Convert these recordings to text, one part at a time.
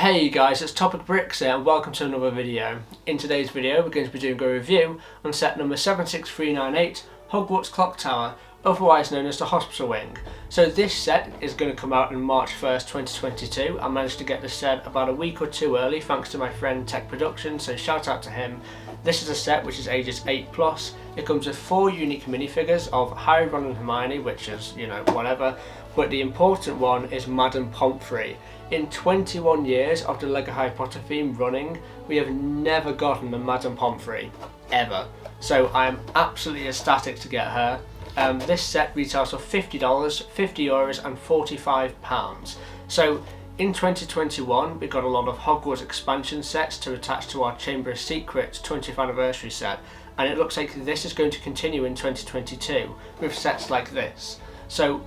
Hey guys, it's Topic Bricks here and welcome to another video. In today's video we're going to be doing a review on set number 76398, Hogwarts Clock Tower, otherwise known as the Hospital Wing. So this set is going to come out on March 1st, 2022. I managed to get this set about a week or two early thanks to my friend Tech Production, so shout out to him. This is a set which is ages 8+. It comes with 4 unique minifigures of Harry, Ron and Hermione, which is, whatever. But the important one is Madame Pomfrey. In 21 years of the LEGO Harry Potter theme running, we have never gotten a Madame Pomfrey, ever. So I am absolutely ecstatic to get her. This set retails for $50, €50 and £45. So in 2021 we got a lot of Hogwarts expansion sets to attach to our Chamber of Secrets 20th anniversary set, and it looks like this is going to continue in 2022 with sets like this. So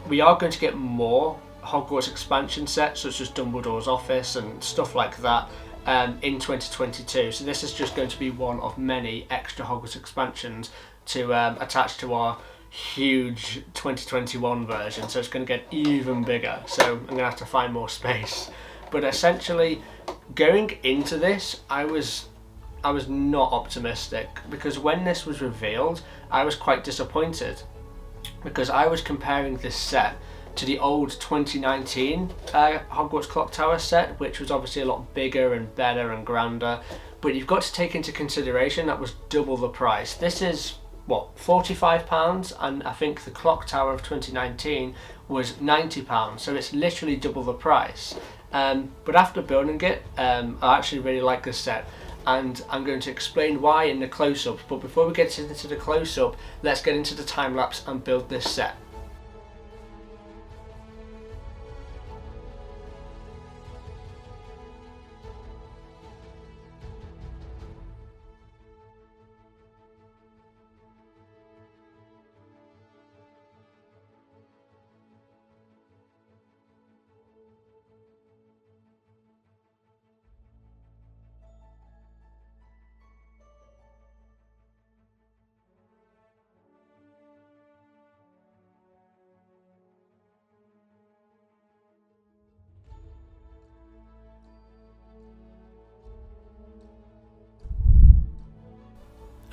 we are going to get more Hogwarts expansion sets such as Dumbledore's office and stuff like that in 2022. So this is just going to be one of many extra Hogwarts expansions to attach to our huge 2021 version, so it's going to get even bigger, so I'm going to have to find more space. But essentially going into this I was not optimistic, because when this was revealed I was quite disappointed, because I was comparing this set to the old 2019 Hogwarts Clock Tower set, which was obviously a lot bigger and better and grander, but you've got to take into consideration that was double the price. This is what, £45, and I think the Clock Tower of 2019 was £90, so it's literally double the price. But after building it, I actually really like this set, and I'm going to explain why in the close-up. But before we get into the close-up, let's get into the time-lapse and build this set.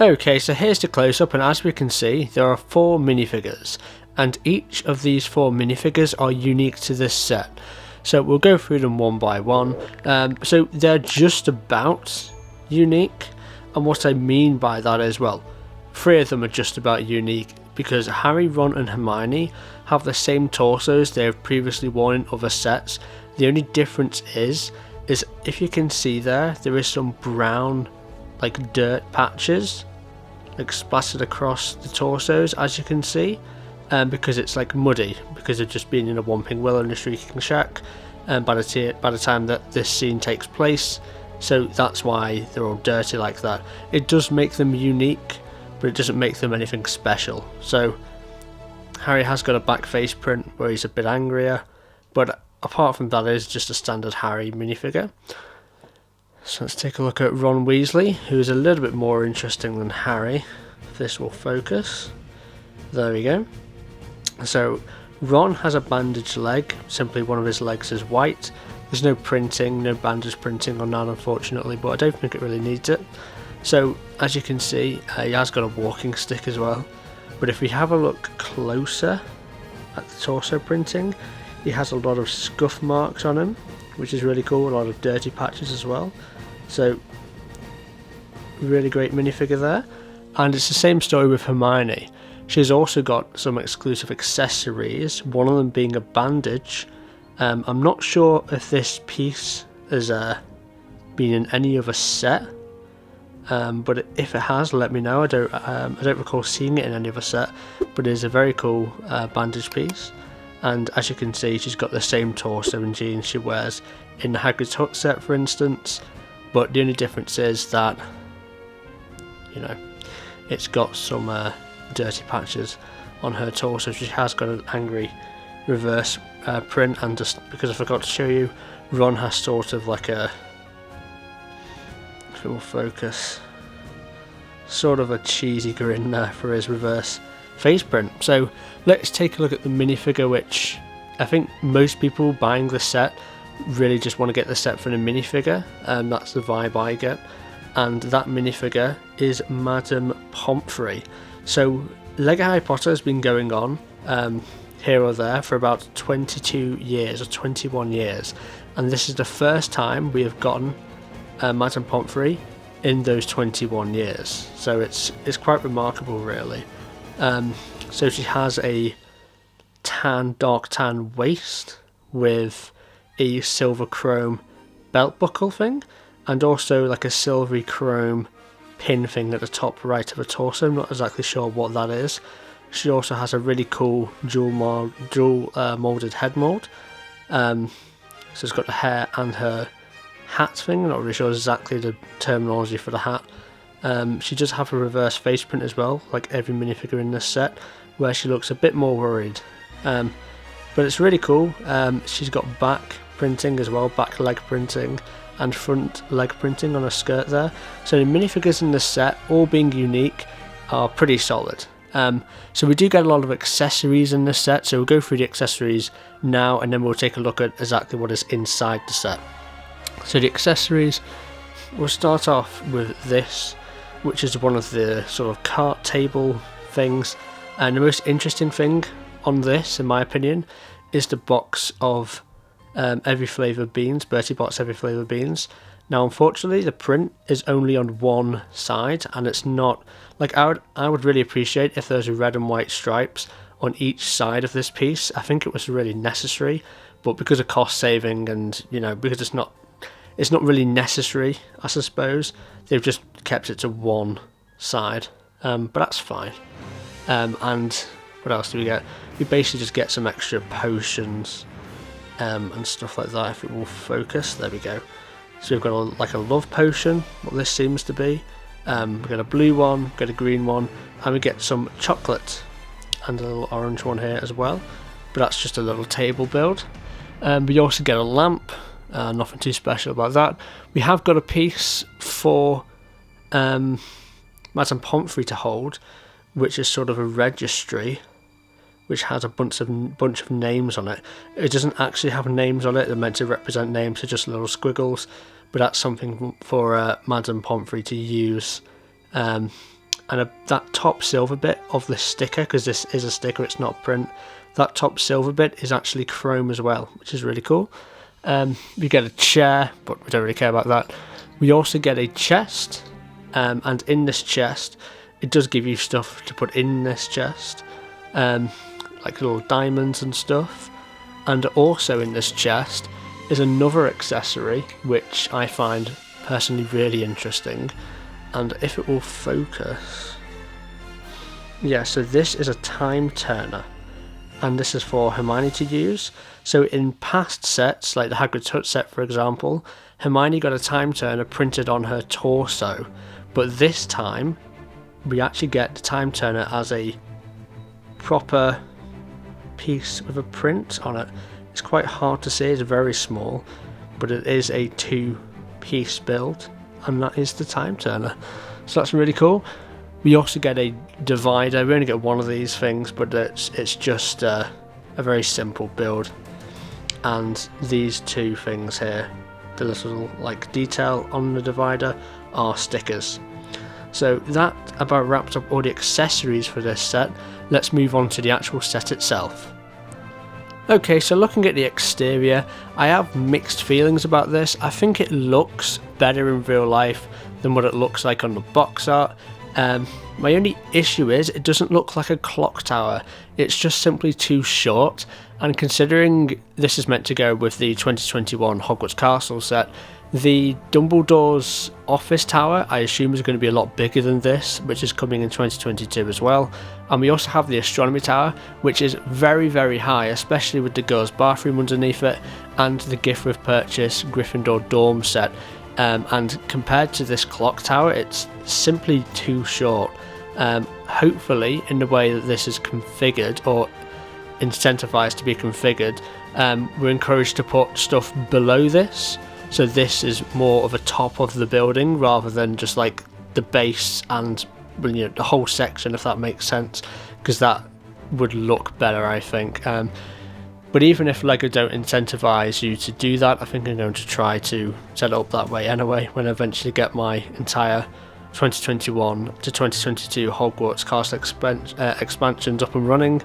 Okay, so here's the close-up, and as we can see there are 4 minifigures, and each of these 4 minifigures are unique to this set. So we'll go through them one by one. So they're just about unique, and what I mean by that is, well, 3 of them are just about unique, because Harry, Ron and Hermione have the same torsos they have previously worn in other sets. The only difference is if you can see there is some brown like dirt patches like splattered across the torsos, as you can see, because it's like muddy, because they've just been in a Whomping Willow and a Shrieking Shack by the time that this scene takes place, so that's why they're all dirty like that. It does make them unique, but it doesn't make them anything special. So Harry has got a back face print where he's a bit angrier, but apart from that it's just a standard Harry minifigure. So let's take a look at Ron Weasley, who is a little bit more interesting than Harry. If this will focus. There we go. So Ron has a bandaged leg, simply one of his legs is white. There's no printing, no bandage printing on that unfortunately, but I don't think it really needs it. So as you can see, he has got a walking stick as well. But if we have a look closer at the torso printing, he has a lot of scuff marks on him, which is really cool, a lot of dirty patches as well. So really great minifigure there. And it's the same story with Hermione. She's also got some exclusive accessories, one of them being a bandage. I'm not sure if this piece has been in any other set, but if it has, let me know. I don't recall seeing it in any other set, but it is a very cool bandage piece. And as you can see, she's got the same torso and jeans she wears in the Hagrid's Hut set, for instance, but the only difference is that, it's got some dirty patches on her torso. She has got an angry reverse print, and just because I forgot to show you, Ron has sort of like a, if it will focus, sort of a cheesy grin there for his reverse face print. So let's take a look at the minifigure, which I think most people buying the set really just want to get the set for the minifigure, and that's the vibe I get. And that minifigure is Madame Pomfrey. So LEGO Harry Potter has been going on here or there for about 22 years or 21 years, and this is the first time we have gotten Madame Pomfrey in those 21 years. So it's quite remarkable, really. So she has a dark tan waist with a silver chrome belt buckle thing, and also like a silvery chrome pin thing at the top right of her torso. I'm not exactly sure what that is. She also has a really cool dual molded head mold. So it's got the hair and her hat thing. I'm not really sure exactly the terminology for the hat. She does have a reverse face print as well, like every minifigure in this set, where she looks a bit more worried. But it's really cool. She's got back printing as well, back leg printing and front leg printing on her skirt there. So the minifigures in this set, all being unique, are pretty solid. So we do get a lot of accessories in this set, so we'll go through the accessories now and then we'll take a look at exactly what is inside the set. So the accessories, we'll start off with this, which is one of the sort of cart table things, and the most interesting thing on this, in my opinion, is the box of every flavour beans, Bertie Bott's every flavour beans. Now unfortunately the print is only on one side, and it's not, like, I would really appreciate if there's red and white stripes on each side of this piece. I think it was really necessary, but because of cost saving and, you know, because it's not really necessary, I suppose, they've just kept it to one side, but that's fine. And what else do we get? We basically just get some extra potions and stuff like that, if it will focus. There we go. So we've got like a love potion, what this seems to be. We've got a blue one, we've got a green one, and we get some chocolate and a little orange one here as well, but that's just a little table build. We also get a lamp, nothing too special about that. We have got a piece for Madame Pomfrey to hold, which is sort of a registry, which has a bunch of names on it. It doesn't actually have names on it, they're meant to represent names, so just little squiggles, but that's something for Madame Pomfrey to use. And that top silver bit of the sticker, because this is a sticker, it's not print, that top silver bit is actually chrome as well, which is really cool. We get a chair, but we don't really care about that. We also get a chest, and in this chest, it does give you stuff to put in this chest, like little diamonds and stuff. And also in this chest is another accessory which I find personally really interesting, and if it will focus, yeah, so this is a time turner, and this is for Hermione to use. So in past sets, like the Hagrid's Hut set for example, Hermione got a time turner printed on her torso, but this time we actually get the time turner as a proper piece with a print on it. It's quite hard to see, it's very small, but it is a two-piece build, and that is the time turner. So that's really cool. We also get a divider. We only get one of these things, but it's just a very simple build. And these two things here, the little like detail on the divider, are stickers. So that about wraps up all the accessories for this set. Let's move on to the actual set itself. Okay, so looking at the exterior, I have mixed feelings about this. I think it looks better in real life than what it looks like on the box art. My only issue is it doesn't look like a clock tower. It's just simply too short, and considering this is meant to go with the 2021 Hogwarts Castle set, the Dumbledore's office tower I assume is going to be a lot bigger than this, which is coming in 2022 as well. And we also have the astronomy tower, which is very, very high, especially with the girls' bathroom underneath it, and the gift with purchase Gryffindor dorm set. And compared to this clock tower, it's simply too short. Hopefully, in the way that this is configured, or incentivized to be configured, we're encouraged to put stuff below this. So this is more of a top of the building rather than just like the base and, you know, the whole section, if that makes sense, because that would look better, I think. But even if LEGO don't incentivize you to do that, I think I'm going to try to set it up that way anyway when I eventually get my entire 2021 to 2022 Hogwarts castle expansions up and running.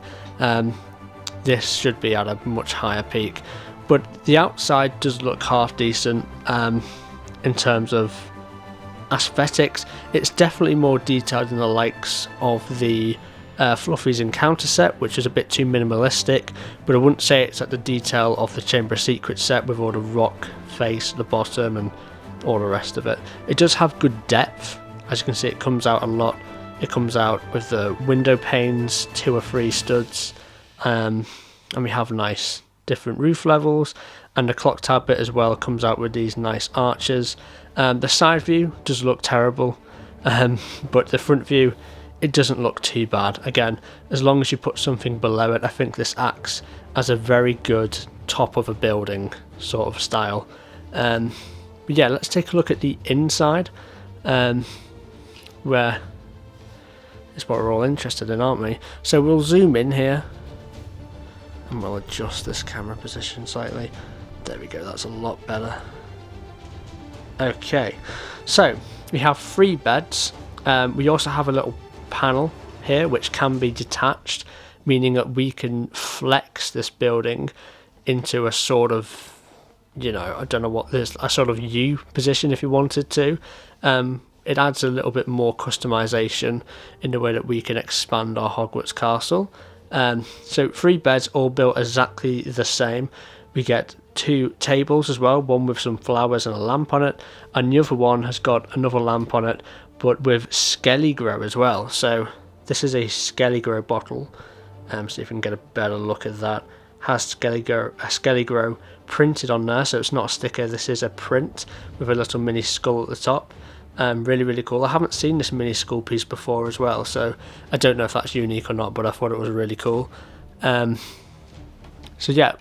This should be at a much higher peak, but the outside does look half decent in terms of aesthetics. It's definitely more detailed than the likes of the Fluffy's Encounter set, which is a bit too minimalistic, but I wouldn't say it's at the detail of the Chamber of Secrets set with all the rock face at the bottom and all the rest of it. It does have good depth. As you can see, it comes out a lot. It comes out with the window panes, 2 or 3 studs, and we have nice different roof levels, and the clock tower bit as well comes out with these nice arches. The side view does look terrible, but the front view, it doesn't look too bad. Again, as long as you put something below it, I think this acts as a very good top of a building sort of style. But yeah, let's take a look at the inside, where is what we're all interested in, aren't we? So we'll zoom in here and we'll adjust this camera position slightly. There we go, that's a lot better. Okay, so we have 3 beds. We also have a little panel here which can be detached, meaning that we can flex this building into a sort of, you know, I don't know what this, a sort of U position if you wanted to. It adds a little bit more customization in the way that we can expand our Hogwarts castle. So 3 beds all built exactly the same. We get 2 tables as well, one with some flowers and a lamp on it, and the other one has got another lamp on it, but with Skelligro as well. So this is a Skelligro bottle. See if we can get a better look at that. Has Skelligro printed on there, so it's not a sticker, this is a print with a little mini skull at the top. Really cool. I haven't seen this mini skull piece before as well, so I don't know if that's unique or not, but I thought it was really cool. So yeah,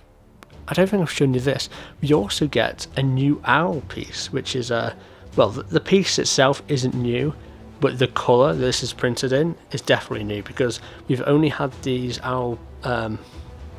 I don't think I've shown you this. We also get a new owl piece, which is well, the piece itself isn't new, but the colour this is printed in is definitely new, because we've only had these owl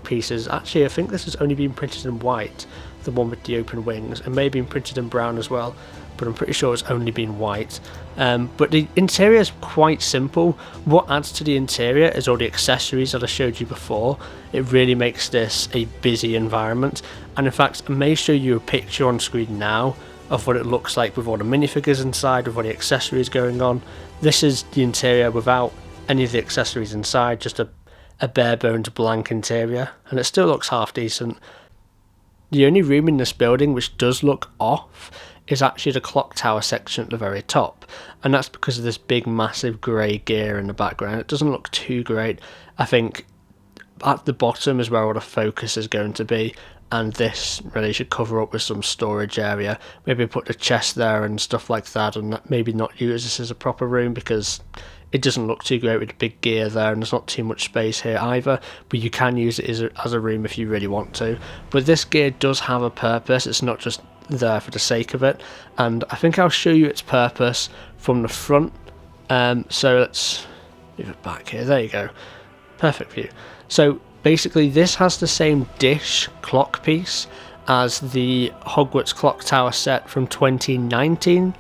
pieces. Actually, I think this has only been printed in white, the one with the open wings, and maybe been printed in brown as well, but I'm pretty sure it's only been white. But the interior is quite simple. What adds to the interior is all the accessories that I showed you before. It really makes this a busy environment, and in fact I may show you a picture on screen now of what it looks like with all the minifigures inside, with all the accessories going on. This is the interior without any of the accessories inside, just a bare bones blank interior, and it still looks half decent. The only room in this building which does look off is actually the clock tower section at the very top, and that's because of this big massive grey gear in the background. It doesn't look too great. I think at the bottom is where all the focus is going to be, and this really should cover up with some storage area. Maybe put the chest there and stuff like that, and maybe not use this as a proper room, because it doesn't look too great with the big gear there, and there's not too much space here either, but you can use it as a room if you really want to. But this gear does have a purpose, it's not just there for the sake of it, and I think I'll show you its purpose from the front. So let's move it back here, there you go, perfect view. So basically this has the same dish clock piece as the Hogwarts clock tower set from 2019.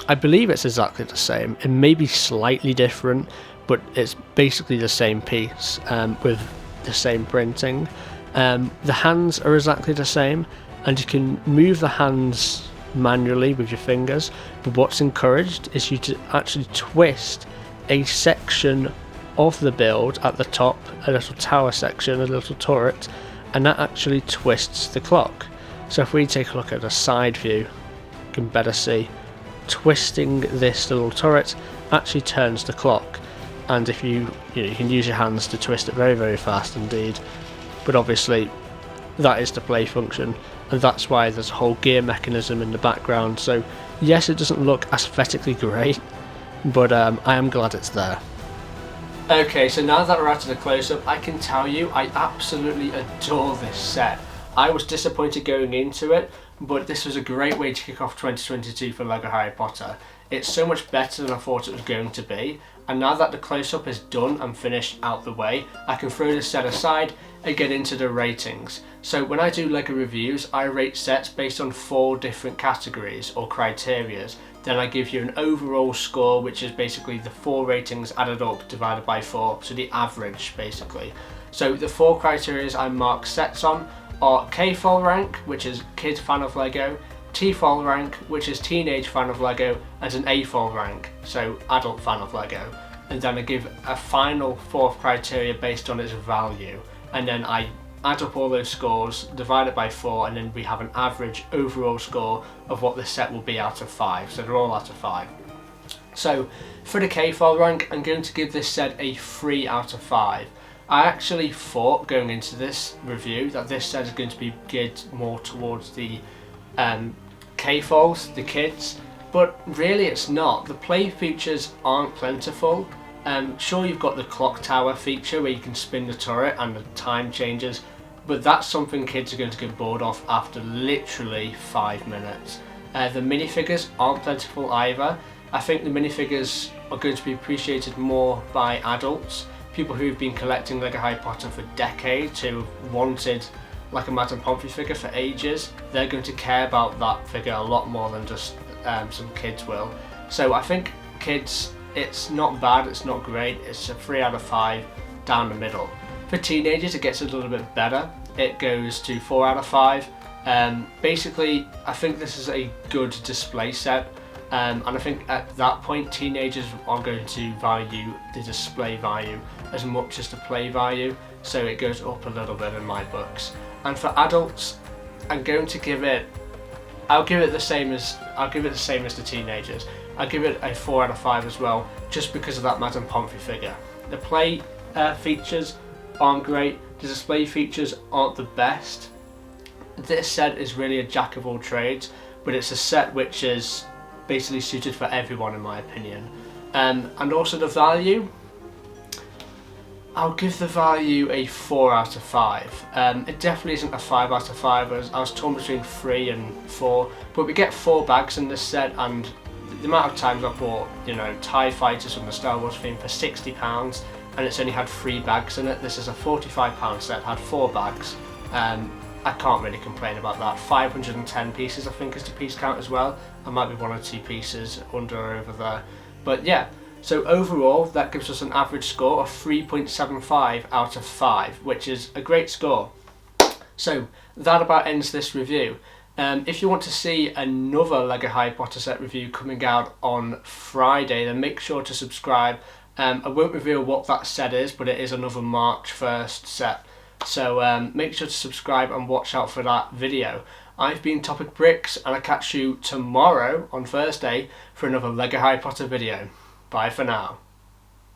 I believe it's exactly the same. It may be slightly different, but it's basically the same piece with the same printing. The hands are exactly the same, and you can move the hands manually with your fingers, but what's encouraged is you to actually twist a section of the build at the top, a little tower section, a little turret, and that actually twists the clock. So if we take a look at a side view, you can better see twisting this little turret actually turns the clock, and if you can use your hands to twist it very fast indeed, but obviously that is the play function, and that's why there's a whole gear mechanism in the background. So yes, it doesn't look aesthetically great, but I am glad it's there. Okay, so now that we're out of the close-up, I can tell you I absolutely adore this set. I was disappointed going into it, but this was a great way to kick off 2022 for LEGO Harry Potter. It's so much better than I thought it was going to be, And now that the close-up is done and finished out the way, I can throw this set aside and get into the ratings. So when I do LEGO reviews, I rate sets based on 4 different categories or criterias. Then I give you an overall score, which is basically the 4 ratings added up divided by 4, so the average basically. So the 4 criterias I mark sets on are K-Fall rank, which is kid fan of LEGO, T-Fall rank, which is teenage fan of LEGO, and an A-Fall rank, so adult fan of LEGO. And then I give a final 4th criteria based on its value, and then I add up all those scores, divide it by 4, and then we have an average overall score of what the set will be out of 5, so they're all out of 5. So for the K-Fall rank, I'm going to give this set a 3 out of 5. I actually thought going into this review that this set is going to be geared more towards the K-Falls, the kids, but really it's not. The play features aren't plentiful. Sure, you've got the clock tower feature where you can spin the turret and the time changes, but that's something kids are going to get bored of after literally 5 minutes. The minifigures aren't plentiful either. I think the minifigures are going to be appreciated more by adults, people who've been collecting LEGO Harry Potter for decades, who have wanted like a Madame Pomfrey figure for ages. They're going to care about that figure a lot more than just some kids will. So I think kids, it's not bad, it's not great, it's a 3 out of 5 down the middle. For teenagers it gets a little bit better, it goes to 4 out of 5. Basically I think this is a good display set, and I think at that point teenagers are going to value the display value as much as the play value, so it goes up a little bit in my books. And for adults, I'm going to give it, I'll give it the same as the teenagers. I'll give it a 4 out of 5 as well, just because of that Madame Pomfrey figure. The play features aren't great, the display features aren't the best. This set is really a jack of all trades, but it's a set which is basically suited for everyone in my opinion. And also the value, I'll give the value a 4 out of 5. It definitely isn't a 5 out of 5, I was torn between 3 and 4, but we get 4 bags in this set, and the amount of times I bought, TIE fighters from the Star Wars theme for £60, and it's only had 3 bags in it. This is a £45 set, had 4 bags. I can't really complain about that. 510 pieces I think is the piece count as well. I might be 1 or 2 pieces under or over there. But yeah, so overall that gives us an average score of 3.75 out of 5, which is a great score. So that about ends this review. If you want to see another LEGO Harry Potter set review coming out on Friday, then make sure to subscribe. I won't reveal what that set is, but it is another March 1st set. So make sure to subscribe and watch out for that video. I've been Topic Bricks, and I'll catch you tomorrow on Thursday for another LEGO Harry Potter video. Bye for now.